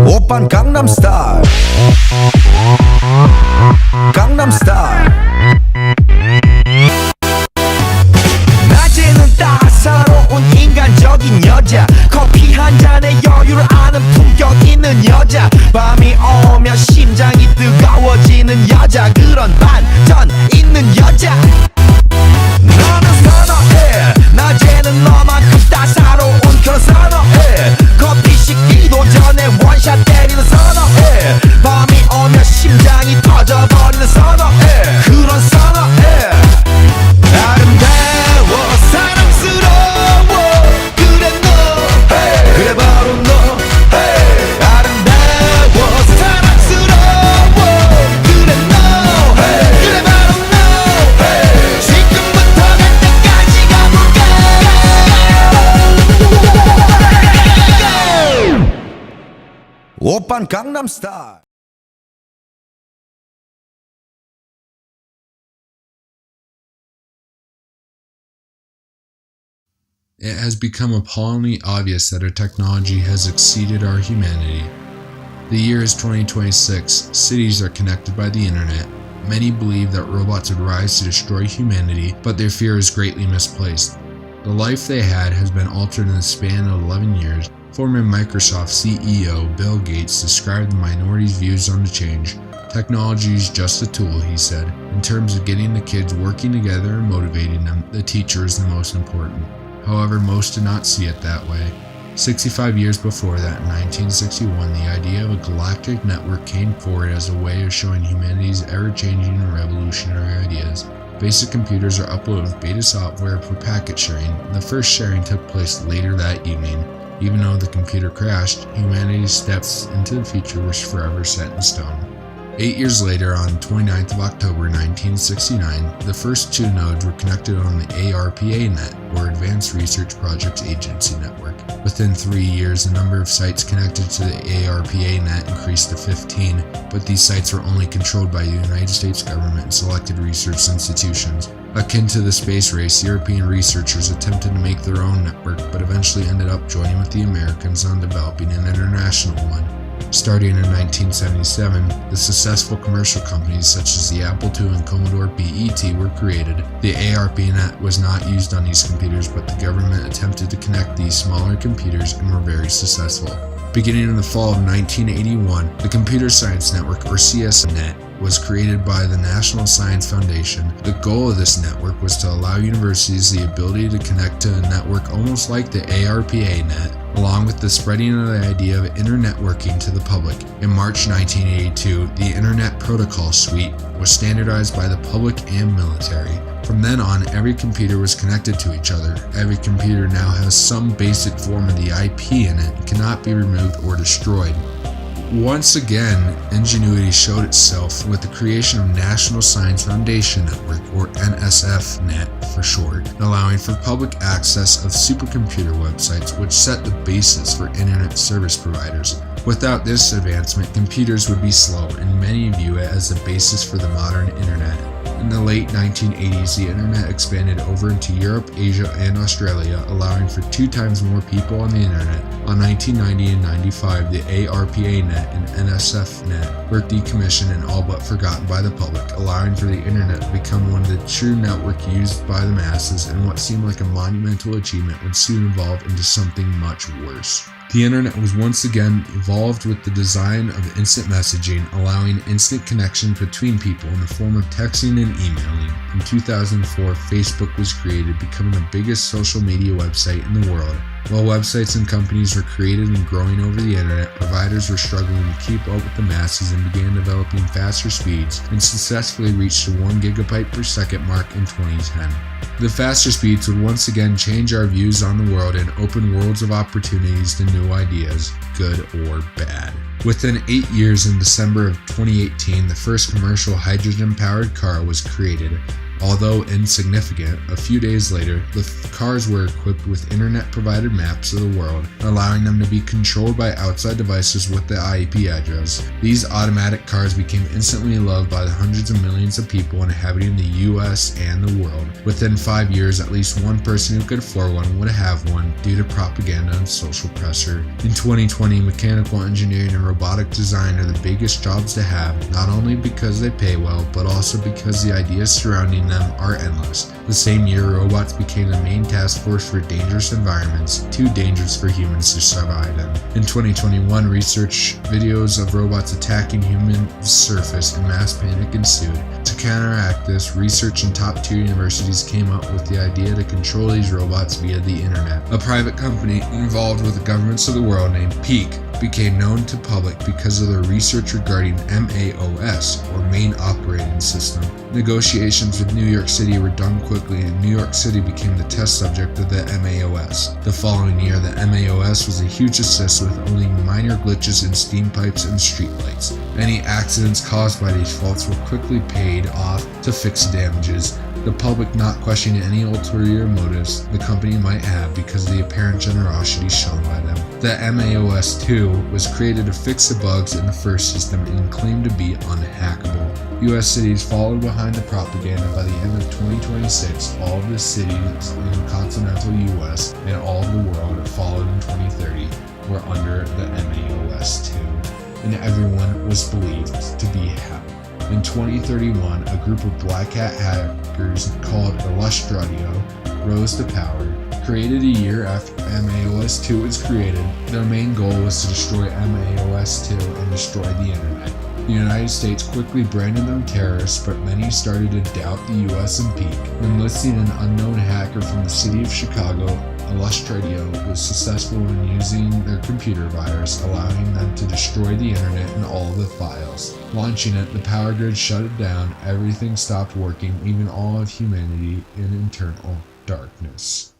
오빤 강남스타일 강남스타일 낮에는 따사로운 인간적인 여자 커피 한 잔에 여유를 아는 품격 있는 여자 밤이 오면 심장이 뜨거워지는 여자 그런 반전 있는 여자 너는 선어해 낮에는 너만큼 따사로운 그런 선어해 커피 식기도 전에 원샷 때리는 선어해 밤이 오면 심장이 터져버리는 선어해 그런 선어해 아름다워 사랑스러워 그래 너 hey. 그래 바로 너 hey. 아름다워 사랑스러워 그래 너 hey. 그래 바로 너 hey. 지금부터 갈 때까지 가볼까 오빤 강남스타일 It has become appallingly obvious that our technology has exceeded our humanity. The year is 2026, cities are connected by the internet. Many believe that robots would rise to destroy humanity, but their fear is greatly misplaced. The life they had has been altered in the span of 11 years. Former Microsoft CEO Bill Gates described the minority's views on the change. Technology is just a tool, he said. In terms of getting the kids working together and motivating them, the teacher is the most important. However, most did not see it that way. 65 years before that, in 1961, the idea of a galactic network came forward as a way of showing humanity's ever-changing and revolutionary ideas. Basic computers are uploaded with beta software for packet sharing, and the first sharing took place later that evening. Even though the computer crashed, humanity's steps into the future was forever set in stone. 8 years later, on 29th of October 1969, the first two nodes were connected on the ARPA net, or Advanced Research Projects Agency Network. Within 3 years, the number of sites connected to the ARPA net increased to 15, but these sites were only controlled by the United States government and selected research institutions. Akin to the space race, European researchers attempted to make their own network, but eventually ended up joining with the Americans on developing an international one. Starting in 1977, the successful commercial companies such as the Apple II and Commodore PET were created. The ARPANET was not used on these computers, but the government attempted to connect these smaller computers and were very successful. Beginning in the fall of 1981, the Computer Science Network, or CSNet, was created by the National Science Foundation. The goal of this network was to allow universities the ability to connect to a network almost like the ARPA net, along with the spreading of the idea of internetworking to the public. In March 1982, the Internet Protocol Suite was standardized by the public and military. From then on, every computer was connected to each other. Every computer now has some basic form of the IP in it and cannot be removed or destroyed. Once again, ingenuity showed itself with the creation of National Science Foundation Network, or NSFNet for short, allowing for public access of supercomputer websites which set the basis for internet service providers. Without this advancement, computers would be slow, and many view it as the basis for the modern internet. In the late 1980s, the internet expanded over into Europe, Asia, and Australia, allowing for 2 times more people on the internet. On 1990 and 95, the ARPANET and NSFNet were decommissioned and all but forgotten by the public, allowing for the internet to become one of the true networks used by the masses, and what seemed like a monumental achievement would soon evolve into something much worse. The internet was once again evolved with the design of instant messaging, allowing instant connection between people in the form of texting and emailing. In 2004, Facebook was created, becoming the biggest social media website in the world. While websites and companies were created and growing over the internet, providers were struggling to keep up with the masses and began developing faster speeds and successfully reached the 1 gigabit per second mark in 2010. The faster speeds would once again change our views on the world and open worlds of opportunities to new ideas, good or bad. Within 8 years, in December of 2018, the first commercial hydrogen-powered car was created. Although insignificant, a few days later, the cars were equipped with internet-provided maps of the world, allowing them to be controlled by outside devices with the IP address. These automatic cars became instantly loved by the hundreds of millions of people inhabiting the US and the world. Within 5 years, at least one person who could afford one would have one due to propaganda and social pressure. In 2020, mechanical engineering and robotic design are the biggest jobs to have, not only because they pay well, but also because the ideas surrounding them are endless. The same year, robots became the main task force for dangerous environments, too dangerous for humans to survive in. In 2021, research videos of robots attacking humans surfaced and mass panic ensued. To counteract this, research in top-tier universities came up with the idea to control these robots via the internet. A private company involved with the governments of the world named Peak became known to public because of their research regarding MAOS, or Main Operating System. Negotiations with New York City were done quickly, and New York City became the test subject of the MAOS. The following year, the MAOS was a huge success with only minor glitches in steam pipes and streetlights. Any accidents caused by these faults were quickly paid off to fix damages, the public not questioning any ulterior motives the company might have because of the apparent generosity shown by them. The MAOS-2 was created to fix the bugs in the first system and claimed to be unhackable. US cities followed behind the propaganda. By the end of 2026, all of the cities in continental US and all of the world that followed in 2030 were under the MAOS-2, and everyone was believed to be happy. In 2031, a group of black hat hackers called Illustratio rose to power. Created a year after MAOS-2 was created, their main goal was to destroy MAOS-2 and destroy the internet. The United States quickly branded them terrorists, but many started to doubt the US and Peak. Enlisting an unknown hacker from the city of Chicago, Illustratio was successful in using their computer virus, allowing them to destroy the internet and all of the files. Launching it, the power grid shut it down, everything stopped working, even all of humanity in eternal darkness.